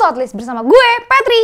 to Hotlis bersama gue, Petri.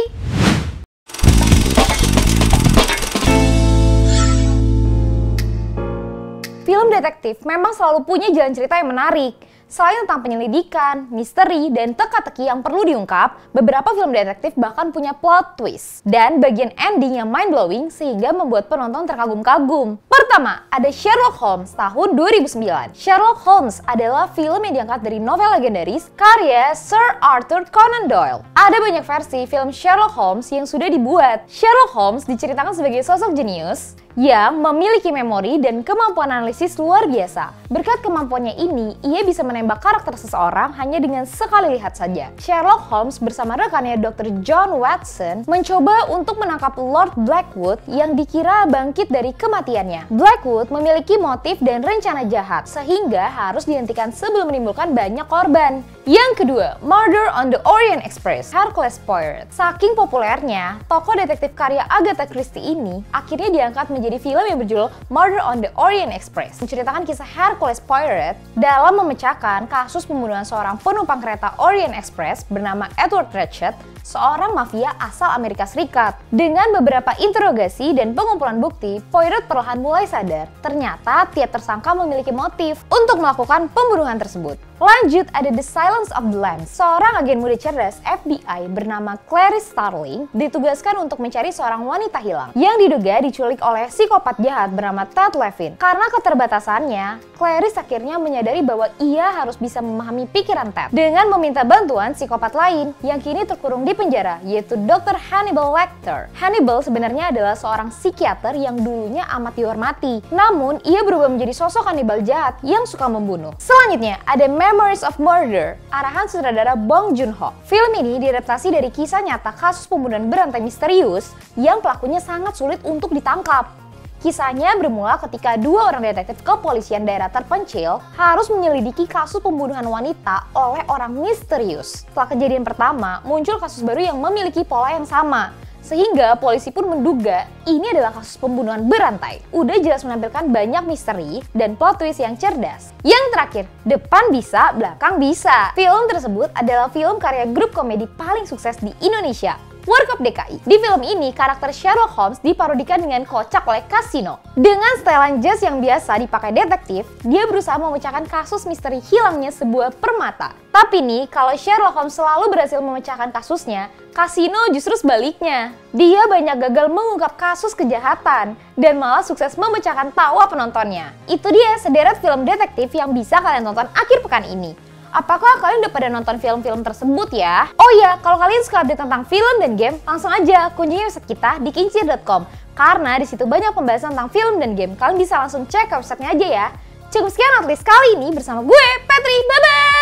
Film detektif memang selalu punya jalan cerita yang menarik. Selain tentang penyelidikan, misteri, dan teka-teki yang perlu diungkap, beberapa film detektif bahkan punya plot twist dan bagian ending yang mind-blowing sehingga membuat penonton terkagum-kagum. Pertama, ada Sherlock Holmes tahun 2009. Sherlock Holmes adalah film yang diangkat dari novel legendaris karya Sir Arthur Conan Doyle. Ada banyak versi film Sherlock Holmes yang sudah dibuat. Sherlock Holmes diceritakan sebagai sosok jenius yang memiliki memori dan kemampuan analisis luar biasa. Berkat kemampuannya ini, ia bisa menembak karakter seseorang hanya dengan sekali lihat saja. Sherlock Holmes bersama rekannya Dr. John Watson mencoba untuk menangkap Lord Blackwood yang dikira bangkit dari kematiannya. Blackwood memiliki motif dan rencana jahat, sehingga harus dihentikan sebelum menimbulkan banyak korban. Yang kedua, Murder on the Orient Express, Hercules Poirot. Saking populernya, tokoh detektif karya Agatha Christie ini akhirnya diangkat menjadi film yang berjudul Murder on the Orient Express, menceritakan kisah Hercules Poirot dalam memecahkan kasus pembunuhan seorang penumpang kereta Orient Express bernama Edward Ratchet, seorang mafia asal Amerika Serikat. Dengan beberapa interogasi dan pengumpulan bukti, Poirot perlahan mulai sadar ternyata tiap tersangka memiliki motif untuk melakukan pembunuhan tersebut. Lanjut, ada The Silence of the Lambs. Seorang agen muda cerdas FBI bernama Clarice Starling ditugaskan untuk mencari seorang wanita hilang yang diduga diculik oleh psikopat jahat bernama Ted Levin. Karena keterbatasannya, Clarice akhirnya menyadari bahwa ia harus bisa memahami pikiran Ted dengan meminta bantuan psikopat lain yang kini terkurung di penjara, yaitu Dr. Hannibal Lecter. Hannibal sebenarnya adalah seorang psikiater yang dulunya amat dihormati. Namun, ia berubah menjadi sosok kanibal jahat yang suka membunuh. Selanjutnya, ada Memories of Murder, arahan sutradara Bong Joon-ho. Film ini diadaptasi dari kisah nyata kasus pembunuhan berantai misterius yang pelakunya sangat sulit untuk ditangkap. Kisahnya bermula ketika dua orang detektif kepolisian daerah terpencil harus menyelidiki kasus pembunuhan wanita oleh orang misterius. Setelah kejadian pertama, muncul kasus baru yang memiliki pola yang sama. Sehingga polisi pun menduga ini adalah kasus pembunuhan berantai. Udah jelas menampilkan banyak misteri dan plot twist yang cerdas. Yang terakhir, depan bisa, belakang bisa. Film tersebut adalah film karya grup komedi paling sukses di Indonesia, Warkop DKI. Di film ini, karakter Sherlock Holmes diparodikan dengan kocak oleh Casino. Dengan setelan jas yang biasa dipakai detektif, dia berusaha memecahkan kasus misteri hilangnya sebuah permata. Tapi nih, kalau Sherlock Holmes selalu berhasil memecahkan kasusnya, Casino justru sebaliknya. Dia banyak gagal mengungkap kasus kejahatan dan malah sukses memecahkan tawa penontonnya. Itu dia sederet film detektif yang bisa kalian tonton akhir pekan ini. Apakah kalian udah pada nonton film-film tersebut ya? Oh ya, kalau kalian suka update tentang film dan game, langsung aja kunjungi website kita di kincir.com. Karena di situ banyak pembahasan tentang film dan game. Kalian bisa langsung cek ke websitenya aja ya. Cukup sekian Hotlis kali ini bersama gue, Petri. Bye-bye!